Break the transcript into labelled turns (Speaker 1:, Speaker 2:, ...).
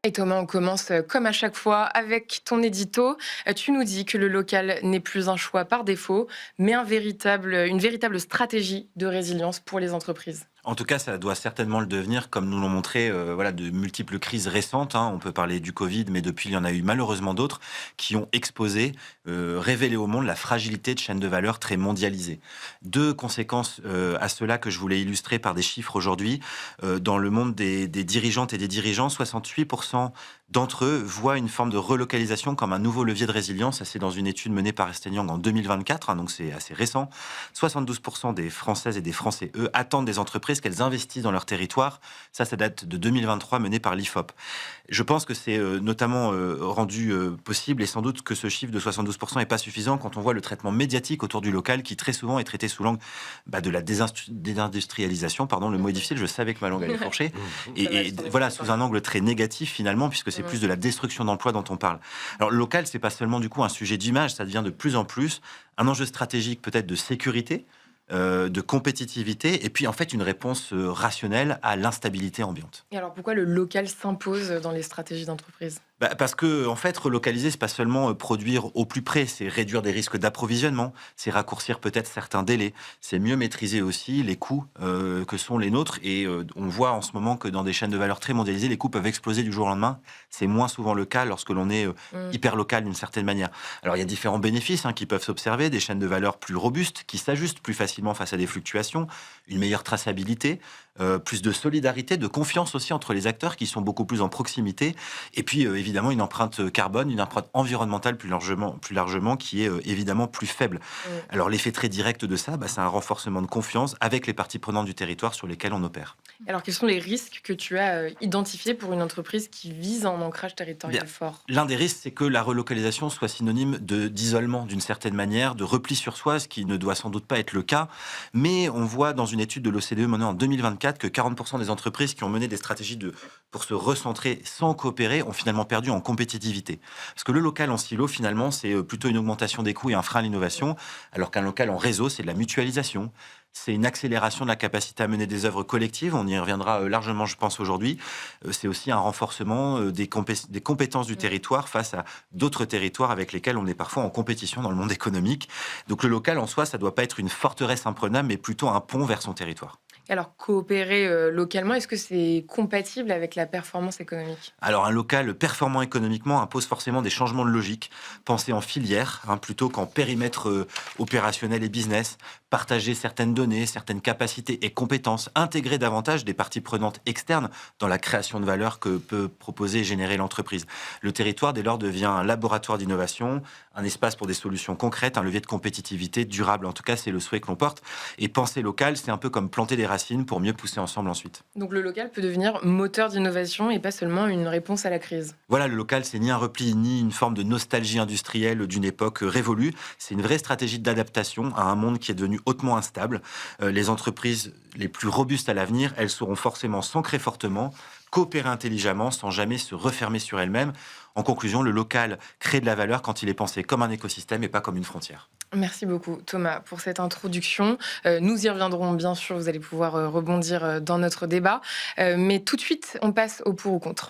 Speaker 1: Et Thomas, on commence comme à chaque fois avec ton édito. Tu nous dis que le local n'est plus un choix par défaut, mais une véritable stratégie de résilience pour les entreprises.
Speaker 2: En tout cas, ça doit certainement le devenir, comme nous l'ont montré voilà, de multiples crises récentes, hein. On peut parler du Covid, mais depuis, il y en a eu malheureusement d'autres qui ont exposé, révélé au monde la fragilité de chaînes de valeur très mondialisées. Deux conséquences à cela que je voulais illustrer par des chiffres aujourd'hui. Dans le monde des dirigeantes et des dirigeants, 68% d'entre eux voient une forme de relocalisation comme un nouveau levier de résilience. Ça, c'est dans une étude menée par Ernst Young en 2024, hein, donc c'est assez récent. 72% des Françaises et des Français, eux, attendent des entreprises qu'elles investissent dans leur territoire. Ça date de 2023, mené par l'IFOP. Je pense que c'est notamment rendu possible, et sans doute que ce chiffre de 72% n'est pas suffisant quand on voit le traitement médiatique autour du local qui très souvent est traité sous l'angle de la désindustrialisation. Pardon, le mot est difficile, je savais que ma langue allait fourcher.
Speaker 1: Ça va,
Speaker 2: Et,
Speaker 1: je t'en
Speaker 2: voilà,
Speaker 1: excuse
Speaker 2: sous
Speaker 1: pas.
Speaker 2: un angle très négatif finalement, puisque c'est plus de la destruction d'emplois dont on parle. Alors le local, c'est pas seulement du coup un sujet d'image, ça devient de plus en plus un enjeu stratégique peut-être de sécurité, de compétitivité, et puis en fait une réponse rationnelle à l'instabilité ambiante.
Speaker 1: Et alors pourquoi le local s'impose dans les stratégies d'entreprise?
Speaker 2: Parce que en fait, relocaliser, c'est pas seulement produire au plus près, c'est réduire des risques d'approvisionnement, c'est raccourcir peut-être certains délais, c'est mieux maîtriser aussi les coûts que sont les nôtres. Et on voit en ce moment que dans des chaînes de valeur très mondialisées, les coûts peuvent exploser du jour au lendemain. C'est moins souvent le cas lorsque l'on est
Speaker 1: Mm.
Speaker 2: hyper local d'une certaine manière. Alors il y a différents bénéfices qui peuvent s'observer, des chaînes de valeur plus robustes, qui s'ajustent plus facilement face à des fluctuations, une meilleure traçabilité, plus de solidarité, de confiance aussi entre les acteurs qui sont beaucoup plus en proximité. Et puis, évidemment, une empreinte carbone, une empreinte environnementale plus largement qui est évidemment plus faible.
Speaker 1: Mm.
Speaker 2: Alors, l'effet très direct de ça, c'est un renforcement de confiance avec les parties prenantes du territoire sur lesquelles on opère.
Speaker 1: Alors quels sont les risques que tu as identifiés pour une entreprise qui vise un ancrage
Speaker 2: Bien,
Speaker 1: territorial fort?
Speaker 2: l'un des risques, c'est que la relocalisation soit synonyme d'isolement, d'une certaine manière, de repli sur soi, ce qui ne doit sans doute pas être le cas. Mais on voit dans une étude de l'OCDE menée en 2024 que 40% des entreprises qui ont mené des stratégies pour se recentrer sans coopérer ont finalement perdu en compétitivité. Parce que le local en silo, finalement, c'est plutôt une augmentation des coûts et un frein à l'innovation, alors qu'un local en réseau, c'est de la mutualisation. C'est une accélération de la capacité à mener des œuvres collectives. On y reviendra largement, je pense, aujourd'hui. C'est aussi un renforcement des compétences du
Speaker 1: Mm.
Speaker 2: territoire face à d'autres territoires avec lesquels on est parfois en compétition dans le monde économique. Donc le local en soi, ça ne doit pas être une forteresse imprenable, mais plutôt un pont vers son territoire.
Speaker 1: Alors coopérer localement, est-ce que c'est compatible avec la performance économique?
Speaker 2: Alors un local performant économiquement impose forcément des changements de logique, penser en filière plutôt qu'en périmètre opérationnel et business, partager certaines données, certaines capacités et compétences, intégrer davantage des parties prenantes externes dans la création de valeur que peut proposer et générer l'entreprise. Le territoire dès lors devient un laboratoire d'innovation, un espace pour des solutions concrètes, un levier de compétitivité durable. En tout cas, c'est le souhait que l'on porte. Et penser local, c'est un peu comme planter des racines pour mieux pousser ensemble ensuite.
Speaker 1: Donc le local peut devenir moteur d'innovation et pas seulement une réponse à la crise.
Speaker 2: Voilà, le local, c'est ni un repli, ni une forme de nostalgie industrielle d'une époque révolue. C'est une vraie stratégie d'adaptation à un monde qui est devenu hautement instable. Les entreprises les plus robustes à l'avenir, elles sauront forcément s'ancrer fortement, coopérer intelligemment, sans jamais se refermer sur elles-mêmes. En conclusion, le local crée de la valeur quand il est pensé comme un écosystème et pas comme une frontière.
Speaker 1: Merci beaucoup Thomas pour cette introduction. Nous y reviendrons bien sûr, vous allez pouvoir rebondir dans notre débat. Mais tout de suite, on passe au pour ou contre.